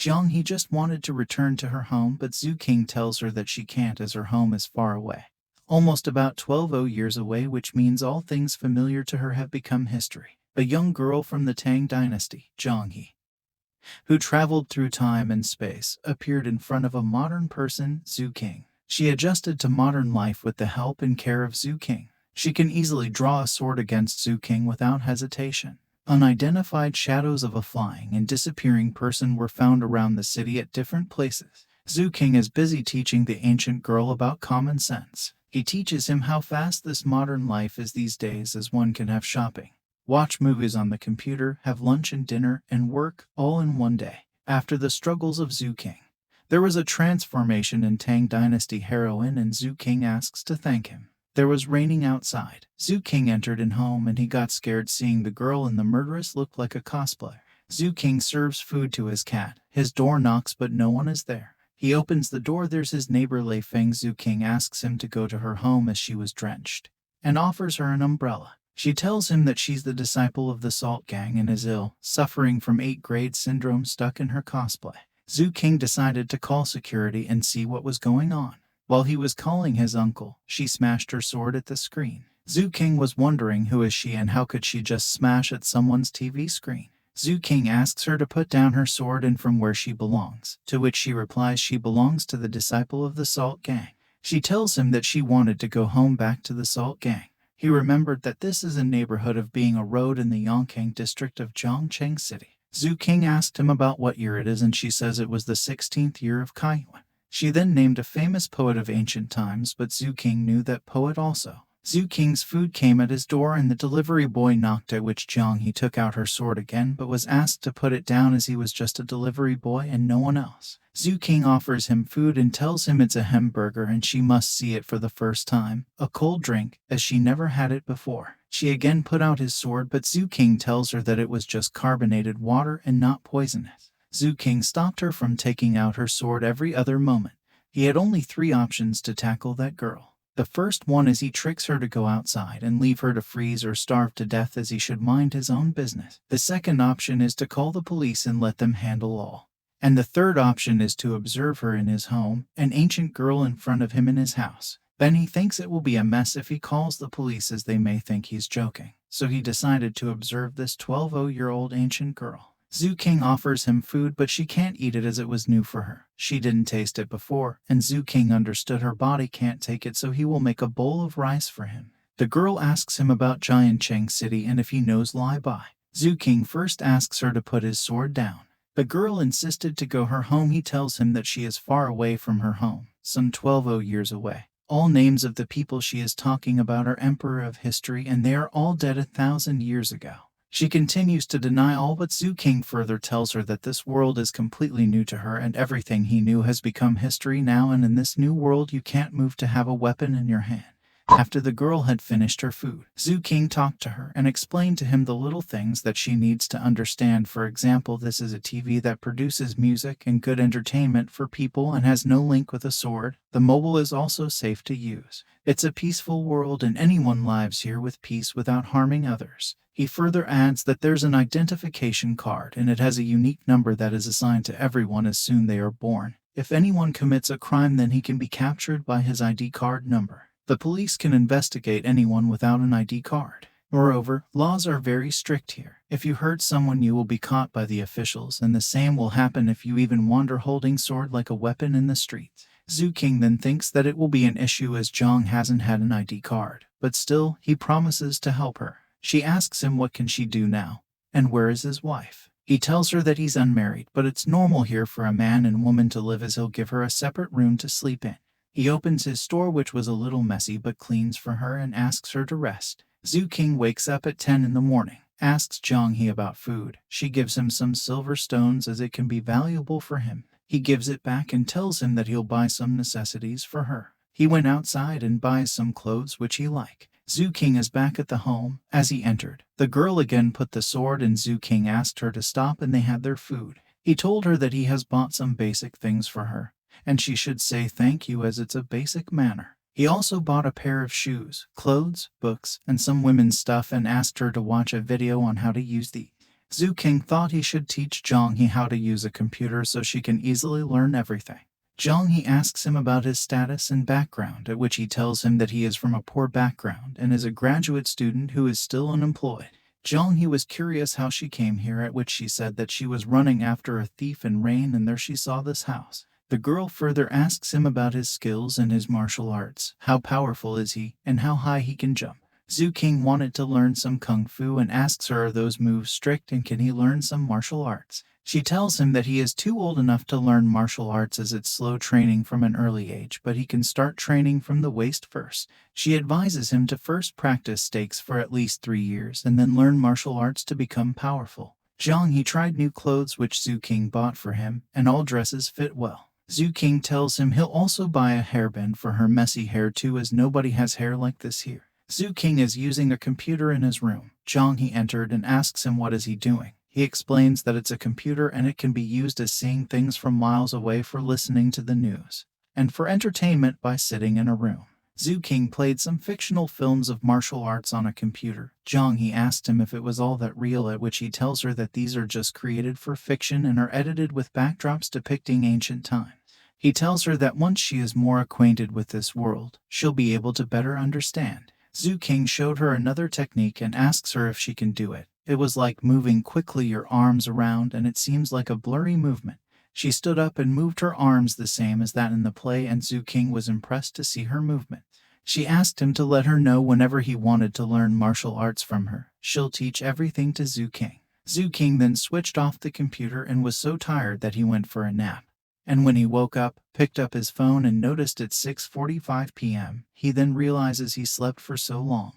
Jiang just wanted to return to her home, but Zhu King tells her that she can't as her home is far away. Almost about 12 years away, which means all things familiar to her have become history. A young girl from the Tang dynasty, Jiang, who traveled through time and space, appeared in front of a modern person, Zhu King. She adjusted to modern life with the help and care of Zhu King. She can easily draw a sword against Zhu King without hesitation. Unidentified shadows of a flying and disappearing person were found around the city at different places. Zhu King is busy teaching the ancient girl about common sense. He teaches him how fast this modern life is these days, as one can have shopping, watch movies on the computer, have lunch and dinner, and work, all in one day. After the struggles of Zhu King, there was a transformation in Tang Dynasty heroine, and Zhu King asks to thank him. There was raining outside. Zhu King entered in home and he got scared seeing the girl in the murderess look like a cosplayer. Zhu King serves food to his cat. His door knocks but no one is there. He opens the door. There's his neighbor Lei Feng. Zhu King asks him to go to her home as she was drenched and offers her an umbrella. She tells him that she's the disciple of the Salt Gang and is ill, suffering from 8th grade syndrome, stuck in her cosplay. Zhu King decided to call security and see what was going on. While he was calling his uncle, she smashed her sword at the screen. Zhu King was wondering who is she and how could she just smash at someone's TV screen. Zhu King asks her to put down her sword and from where she belongs, to which she replies she belongs to the disciple of the Salt Gang. She tells him that she wanted to go home back to the Salt Gang. He remembered that this is a neighborhood of being a road in the Yongkang district of Zhongcheng City. Zhu King asked him about what year it is and she says it was the 16th year of Kaiyuan. She then named a famous poet of ancient times, but Zhu King knew that poet also. Zhu King's food came at his door and the delivery boy knocked, at which Jiang took out her sword again but was asked to put it down as he was just a delivery boy and no one else. Zhu King offers him food and tells him it's a hamburger and she must see it for the first time, a cold drink, as she never had it before. She again put out his sword, but Zhu King tells her that it was just carbonated water and not poisonous. Zhu King stopped her from taking out her sword every other moment. He had only 3 options to tackle that girl. The first one is he tricks her to go outside and leave her to freeze or starve to death, as he should mind his own business. The second option is to call the police and let them handle all. And the third option is to observe her in his home, an ancient girl in front of him in his house. Then he thinks it will be a mess if he calls the police, as they may think he's joking. So he decided to observe this 12-year-old ancient girl. Zhu King offers him food, but she can't eat it as it was new for her. She didn't taste it before, and Zhu King understood her body can't take it, so he will make a bowl of rice for him. The girl asks him about Jiancheng City and if he knows Lai Bai. Zhu King first asks her to put his sword down. The girl insisted to go her home. He tells him that she is far away from her home, some 12 years away. All names of the people she is talking about are emperor of history and they are all dead 1,000 years ago. She continues to deny all, but Zhu King further tells her that this world is completely new to her and everything he knew has become history now, and in this new world you can't move to have a weapon in your hand. After the girl had finished her food, Zhu King talked to her and explained to him the little things that she needs to understand. For example, this is a TV that produces music and good entertainment for people and has no link with a sword. The mobile is also safe to use. It's a peaceful world and anyone lives here with peace without harming others. He further adds that there's an identification card and it has a unique number that is assigned to everyone as soon they are born. If anyone commits a crime, then he can be captured by his ID card number. The police can investigate anyone without an ID card. Moreover, laws are very strict here. If you hurt someone, you will be caught by the officials, and the same will happen if you even wander holding sword like a weapon in the streets. Zhu King then thinks that it will be an issue as Jiang hasn't had an ID card, but still, he promises to help her. She asks him what can she do now, and where is his wife. He tells her that he's unmarried, but it's normal here for a man and woman to live, as he'll give her a separate room to sleep in. He opens his store, which was a little messy, but cleans for her and asks her to rest. Zhu King wakes up at 10 in the morning, asks Jiang about food. She gives him some silver stones as it can be valuable for him. He gives it back and tells him that he'll buy some necessities for her. He went outside and buys some clothes which he like. Zhu King is back at the home. As he entered, the girl again put the sword and Zhu King asked her to stop and they had their food. He told her that he has bought some basic things for her, and she should say thank you as it's a basic manner. He also bought a pair of shoes, clothes, books, and some women's stuff and asked her to watch a video on how to use these. Zhu King thought he should teach Zhang He how to use a computer so she can easily learn everything. Zhang He asks him about his status and background, at which he tells him that he is from a poor background and is a graduate student who is still unemployed. Zhang He was curious how she came here, at which she said that she was running after a thief in rain and there she saw this house. The girl further asks him about his skills and his martial arts. How powerful is he, and how high he can jump. Zhu King wanted to learn some kung fu and asks her, are those moves strict and can he learn some martial arts? She tells him that he is too old enough to learn martial arts as it's slow training from an early age, but he can start training from the waist first. She advises him to first practice stakes for at least 3 years and then learn martial arts to become powerful. Zhang He tried new clothes which Zhu King bought for him, and all dresses fit well. Zhu King tells him he'll also buy a hairband for her messy hair too, as nobody has hair like this here. Zhu King is using a computer in his room. Zhang He entered and asks him what is he doing. He explains that it's a computer and it can be used as seeing things from miles away, for listening to the news, and for entertainment by sitting in a room. Zhu King played some fictional films of martial arts on a computer. Zhang He asked him if it was all that real, at which he tells her that these are just created for fiction and are edited with backdrops depicting ancient times. He tells her that once she is more acquainted with this world, she'll be able to better understand. Zhu King showed her another technique and asks her if she can do it. It was like moving quickly your arms around, and it seems like a blurry movement. She stood up and moved her arms the same as that in the play, and Zhu King was impressed to see her movement. She asked him to let her know whenever he wanted to learn martial arts from her. She'll teach everything to Zhu King. Zhu King then switched off the computer and was so tired that he went for a nap. And when he woke up, picked up his phone and noticed it's 6:45 p.m. He then realizes he slept for so long.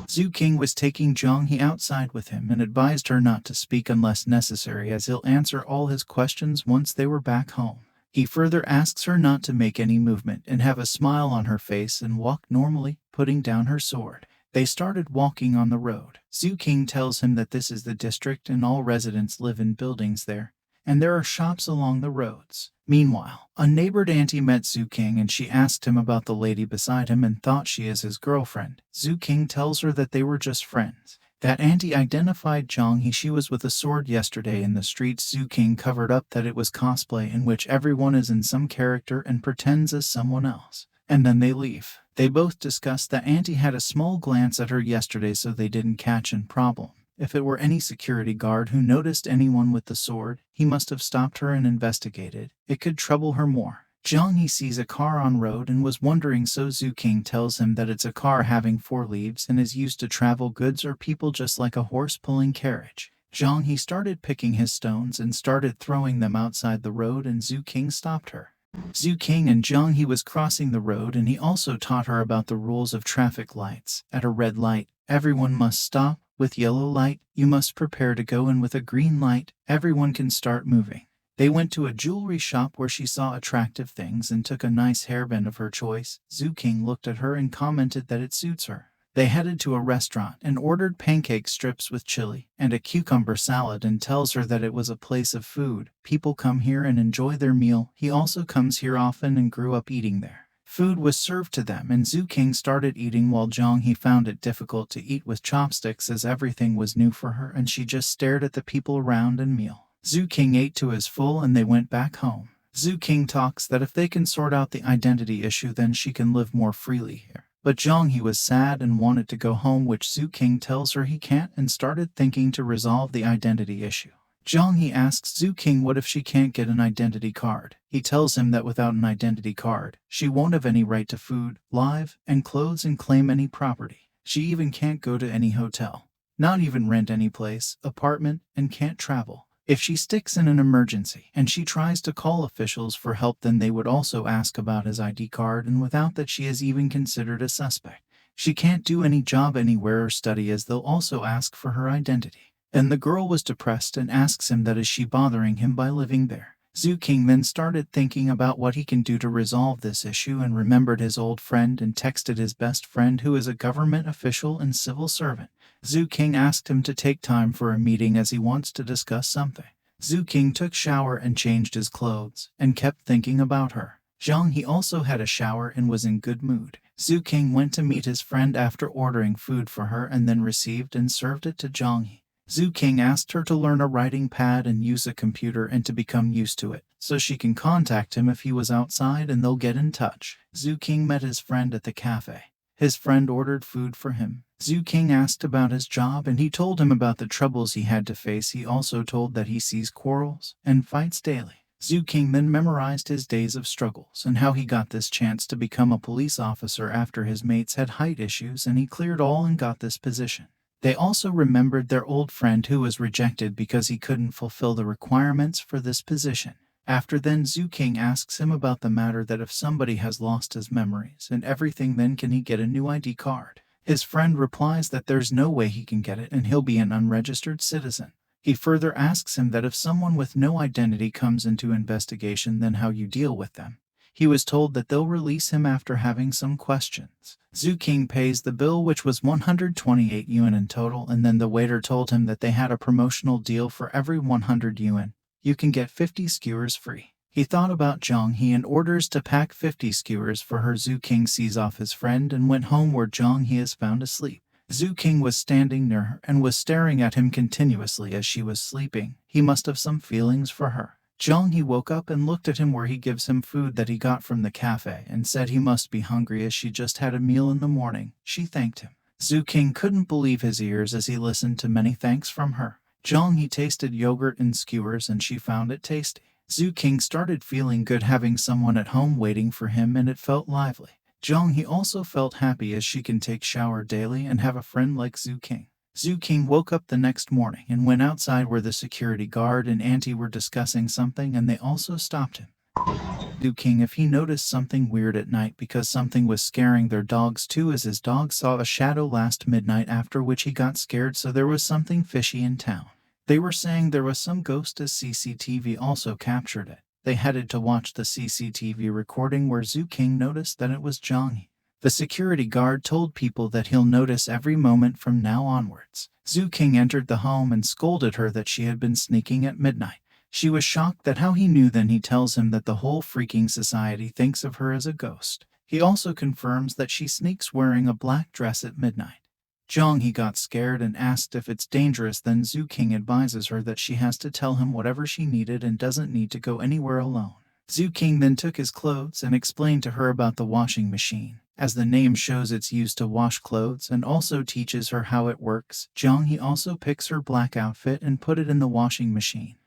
Zhu King was taking Zhang He outside with him and advised her not to speak unless necessary, as he'll answer all his questions once they were back home. He further asks her not to make any movement and have a smile on her face and walk normally, putting down her sword. They started walking on the road. Zhu King tells him that this is the district and all residents live in buildings there, and there are shops along the roads. Meanwhile, a neighbored auntie met Zhu King and she asked him about the lady beside him and thought she is his girlfriend. Zhu King tells her that they were just friends. That auntie identified Zhang He. She was with a sword yesterday in the streets. Zhu King covered up that it was cosplay, in which everyone is in some character and pretends as someone else. And then they leave. They both discuss that auntie had a small glance at her yesterday, so they didn't catch any problem. If it were any security guard who noticed anyone with the sword, he must have stopped her and investigated. It could trouble her more. Zhang He sees a car on road and was wondering, so Zhu King tells him that it's a car having 4 leaves and is used to travel goods or people, just like a horse pulling carriage. Zhang He started picking his stones and started throwing them outside the road, and Zhu King stopped her. Zhu King and Zhang He was crossing the road, and he also taught her about the rules of traffic lights. At a red light, everyone must stop. With yellow light, you must prepare to go, and with a green light, everyone can start moving. They went to a jewelry shop where she saw attractive things and took a nice hairband of her choice. Zhu King looked at her and commented that it suits her. They headed to a restaurant and ordered pancake strips with chili and a cucumber salad, and tells her that it was a place of food. People come here and enjoy their meal. He also comes here often and grew up eating there. Food was served to them, and Zhu King started eating, while Zhang He found it difficult to eat with chopsticks as everything was new for her and she just stared at the people around and meal. Zhu King ate to his full and they went back home. Zhu King talks that if they can sort out the identity issue, then she can live more freely here. But Zhang He was sad and wanted to go home, which Zhu King tells her he can't, and started thinking to resolve the identity issue. Zhang He asks Zhu King what if she can't get an identity card. He tells him that without an identity card, she won't have any right to food, live, and clothes and claim any property. She even can't go to any hotel, not even rent any place, apartment, and can't travel. If she sticks in an emergency and she tries to call officials for help, then they would also ask about his ID card, and without that she is even considered a suspect. She can't do any job anywhere or study, as they'll also ask for her identity. And the girl was depressed and asks him that is she bothering him by living there. Zhu King then started thinking about what he can do to resolve this issue, and remembered his old friend and texted his best friend, who is a government official and civil servant. Zhu King asked him to take time for a meeting as he wants to discuss something. Zhu King took shower and changed his clothes and kept thinking about her. Zhang He also had a shower and was in good mood. Zhu King went to meet his friend after ordering food for her and then received and served it to Zhang He. Zhu King asked her to learn a writing pad and use a computer and to become used to it, so she can contact him if he was outside and they'll get in touch. Zhu King met his friend at the cafe. His friend ordered food for him. Zhu King asked about his job and he told him about the troubles he had to face. He also told that he sees quarrels and fights daily. Zhu King then memorized his days of struggles and how he got this chance to become a police officer after his mates had height issues and he cleared all and got this position. They also remembered their old friend who was rejected because he couldn't fulfill the requirements for this position. After then, Zhu King asks him about the matter that if somebody has lost his memories and everything, then can he get a new ID card? His friend replies that there's no way he can get it and he'll be an unregistered citizen. He further asks him that if someone with no identity comes into investigation, then how you deal with them. He was told that they'll release him after having some questions. Zhu King pays the bill, which was 128 yuan in total, and then the waiter told him that they had a promotional deal for every 100 yuan. You can get 50 skewers free. He thought about Zhang He and orders to pack 50 skewers for her. Zhu King sees off his friend and went home where Zhang He is found asleep. Zhu King was standing near her and was staring at him continuously as she was sleeping. He must have some feelings for her. Zhang He woke up and looked at him where he gives him food that he got from the cafe and said he must be hungry as she just had a meal in the morning. She thanked him. Zhu King couldn't believe his ears as he listened to many thanks from her. Zhang He tasted yogurt and skewers and she found it tasty. Zhu King started feeling good having someone at home waiting for him and it felt lively. Zhang He also felt happy as she can take shower daily and have a friend like Zhu King. Zhu King woke up the next morning and went outside where the security guard and auntie were discussing something and they also stopped him. Zhu King if he noticed something weird at night because something was scaring their dogs too, as his dog saw a shadow last midnight, after which he got scared, so there was something fishy in town. They were saying there was some ghost as CCTV also captured it. They headed to watch the CCTV recording where Zhu King noticed that it was Zhang He. The security guard told people that he'll notice every moment from now onwards. Zhu King entered the home and scolded her that she had been sneaking at midnight. She was shocked that how he knew. Then he tells him that the whole freaking society thinks of her as a ghost. He also confirms that she sneaks wearing a black dress at midnight. Zhang He got scared and asked if it's dangerous. Then Zhu King advises her that she has to tell him whatever she needed and doesn't need to go anywhere alone. Zhu King then took his clothes and explained to her about the washing machine. As the name shows, it's used to wash clothes, and also teaches her how it works. Zhang He also picks her black outfit and put it in the washing machine.